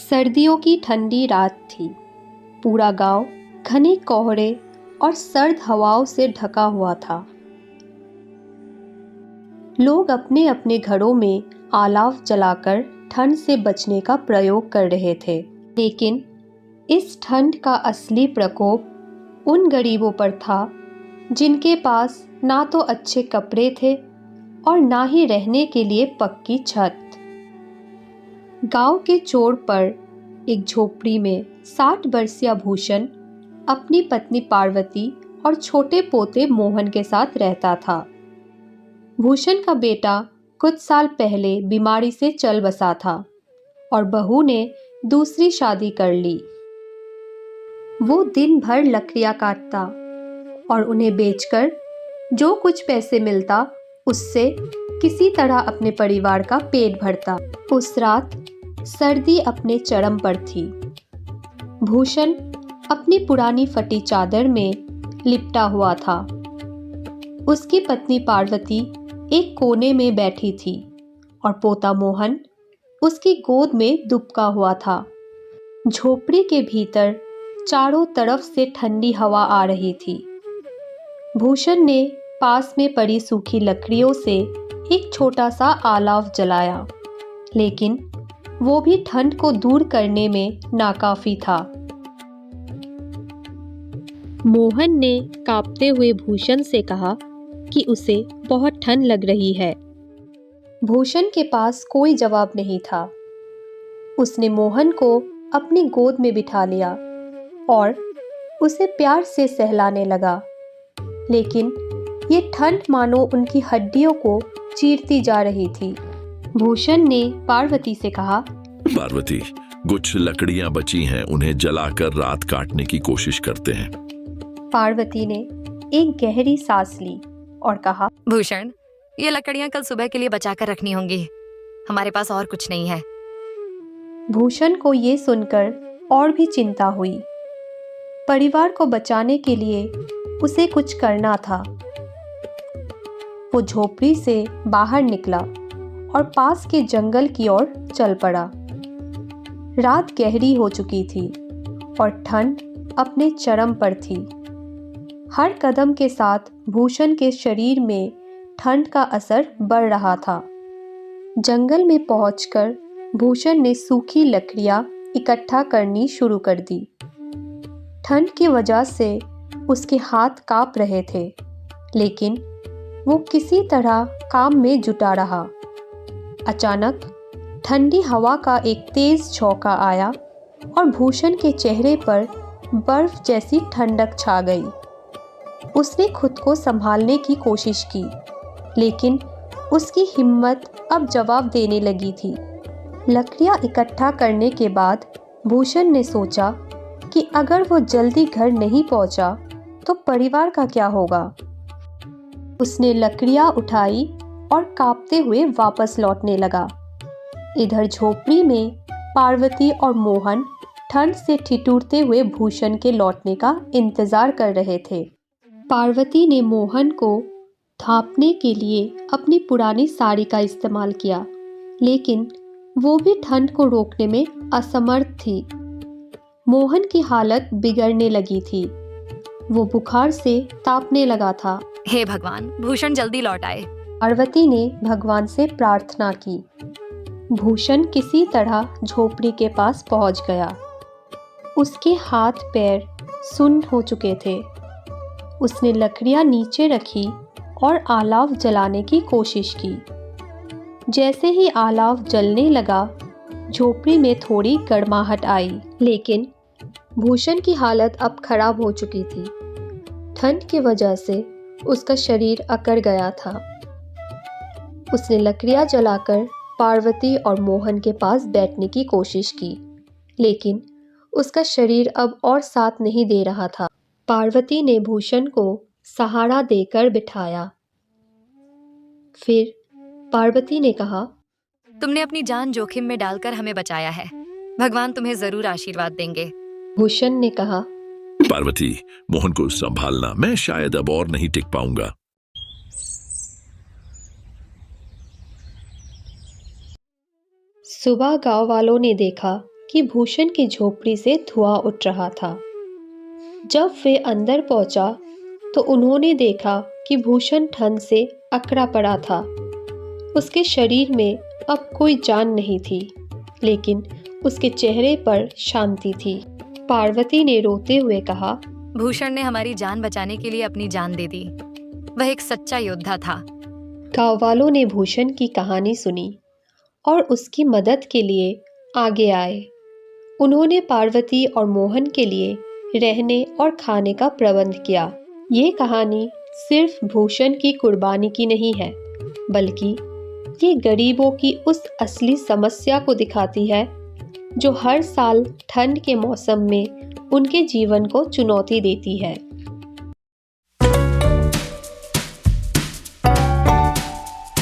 सर्दियों की ठंडी रात थी। पूरा गांव घने कोहरे और सर्द हवाओं से ढका हुआ था। लोग अपने अपने घरों में आलाव जलाकर ठंड से बचने का प्रयोग कर रहे थे। लेकिन इस ठंड का असली प्रकोप उन गरीबों पर था जिनके पास ना तो अच्छे कपड़े थे और ना ही रहने के लिए पक्की छत। गांव के चोर पर एक झोपड़ी में 60 वर्षीय भूषण अपनी पत्नी पार्वती और छोटे पोते मोहन के साथ रहता था। भूषण का बेटा कुछ साल पहले बीमारी से चल बसा था और बहू ने दूसरी शादी कर ली। वो दिन भर लकड़ियां काटता और उन्हें बेचकर जो कुछ पैसे मिलता उससे किसी तरह अपने परिवार का पेट भरता। उस रात सर्दी अपने चरम पर थी। भूषण अपनी पुरानी फटी चादर में लिपटा हुआ था। उसकी पत्नी पार्वती एक कोने में बैठी थी और पोता मोहन उसकी गोद में दुबका हुआ था। झोपड़ी के भीतर चारों तरफ से ठंडी हवा आ रही थी। भूषण ने पास में पड़ी सूखी लकड़ियों से एक छोटा सा आलाव जलाया, लेकिन वो भी ठंड को दूर करने में नाकाफी था। मोहन ने कांपते हुए भूषण से कहा कि उसे बहुत ठंड लग रही है। भूषण के पास कोई जवाब नहीं था। उसने मोहन को अपनी गोद में बिठा लिया और उसे प्यार से सहलाने लगा, लेकिन ये ठंड मानो उनकी हड्डियों को चीरती जा रही थी। भूषण ने पार्वती से कहा, पार्वती, कुछ लकड़ियां बची हैं, उन्हें जलाकर रात काटने की कोशिश करते हैं। पार्वती ने एक गहरी सांस ली और कहा, भूषण, ये लकड़ियां कल सुबह के लिए बचाकर रखनी होंगी। हमारे पास और कुछ नहीं है। भूषण को ये सुनकर और भी चिंता हुई। परिवार को बचाने के लिए उसे कुछ करना था। वो झोपड़ी से बाहर निकला और पास के जंगल की ओर चल पड़ा। रात गहरी हो चुकी थी और ठंड अपने चरम पर थी। हर कदम के साथ भूषण के शरीर में ठंड का असर बढ़ रहा था। जंगल में पहुंचकर भूषण ने सूखी लकड़ियां इकट्ठा करनी शुरू कर दी। ठंड की वजह से उसके हाथ कांप रहे थे, लेकिन वो किसी तरह काम में जुटा रहा। अचानक ठंडी हवा का एक तेज झोंका आया और भूषण के चेहरे पर बर्फ जैसी ठंडक छा गई। उसने खुद को संभालने की कोशिश की, लेकिन उसकी हिम्मत अब जवाब देने लगी थी। लकड़ियां इकट्ठा करने के बाद भूषण ने सोचा कि अगर वो जल्दी घर नहीं पहुंचा तो परिवार का क्या होगा। उसने लकड़ियां उठाई और कांपते हुए वापस लौटने लगा। इधर झोपड़ी में पार्वती और मोहन ठंड से ठिठुरते हुए भूषण के लौटने का इंतजार कर रहे थे। पार्वती ने मोहन को ढांपने के लिए अपनी पुरानी साड़ी का इस्तेमाल किया, लेकिन वो भी ठंड को रोकने में असमर्थ थी। मोहन की हालत बिगड़ने लगी थी। वो बुखार से तापने लगा था। हे भगवान, भूषण जल्दी लौट आए। पार्वती ने भगवान से प्रार्थना की। भूषण किसी तरह झोपड़ी के पास पहुंच गया। उसके हाथ पैर सुन्न हो चुके थे। उसने लकड़ियां नीचे रखी और आलाव जलाने की कोशिश की। जैसे ही आलाव जलने लगा, झोपड़ी में थोड़ी गर्माहट आई, लेकिन भूषण की हालत अब खराब हो चुकी थी। ठंड की वजह से उसका शरीर अकड़ गया था। उसने लकड़ियां जलाकर पार्वती और मोहन के पास बैठने की कोशिश की, लेकिन उसका शरीर अब और साथ नहीं दे रहा था। पार्वती ने भूषण को सहारा देकर बिठाया। फिर पार्वती ने कहा, तुमने अपनी जान जोखिम में डालकर हमें बचाया है। भगवान तुम्हें जरूर आशीर्वाद देंगे। भूषण ने कहा, पार्वती, मोहन को संभालना, मैं शायद अब और नहीं टिक पाऊंगा। सुबह गांव वालों ने देखा कि भूषण की झोपड़ी से धुआं उठ रहा था। जब वे अंदर पहुंचा तो उन्होंने देखा कि भूषण ठंड से अकड़ा पड़ा था। उसके शरीर में अब कोई जान नहीं थी, लेकिन उसके चेहरे पर शांति थी। पार्वती ने रोते हुए कहा, भूषण ने हमारी जान बचाने के लिए अपनी जान दे दी। वह एक सच्चा योद्धा था। गाँव वालों ने भूषण की कहानी सुनी और उसकी मदद के लिए आगे आए। उन्होंने पार्वती और मोहन के लिए रहने और खाने का प्रबंध किया। ये कहानी सिर्फ भूषण की कुर्बानी की नहीं है, बल्कि ये गरीबों की उस असली समस्या को दिखाती है जो हर साल ठंड के मौसम में उनके जीवन को चुनौती देती है।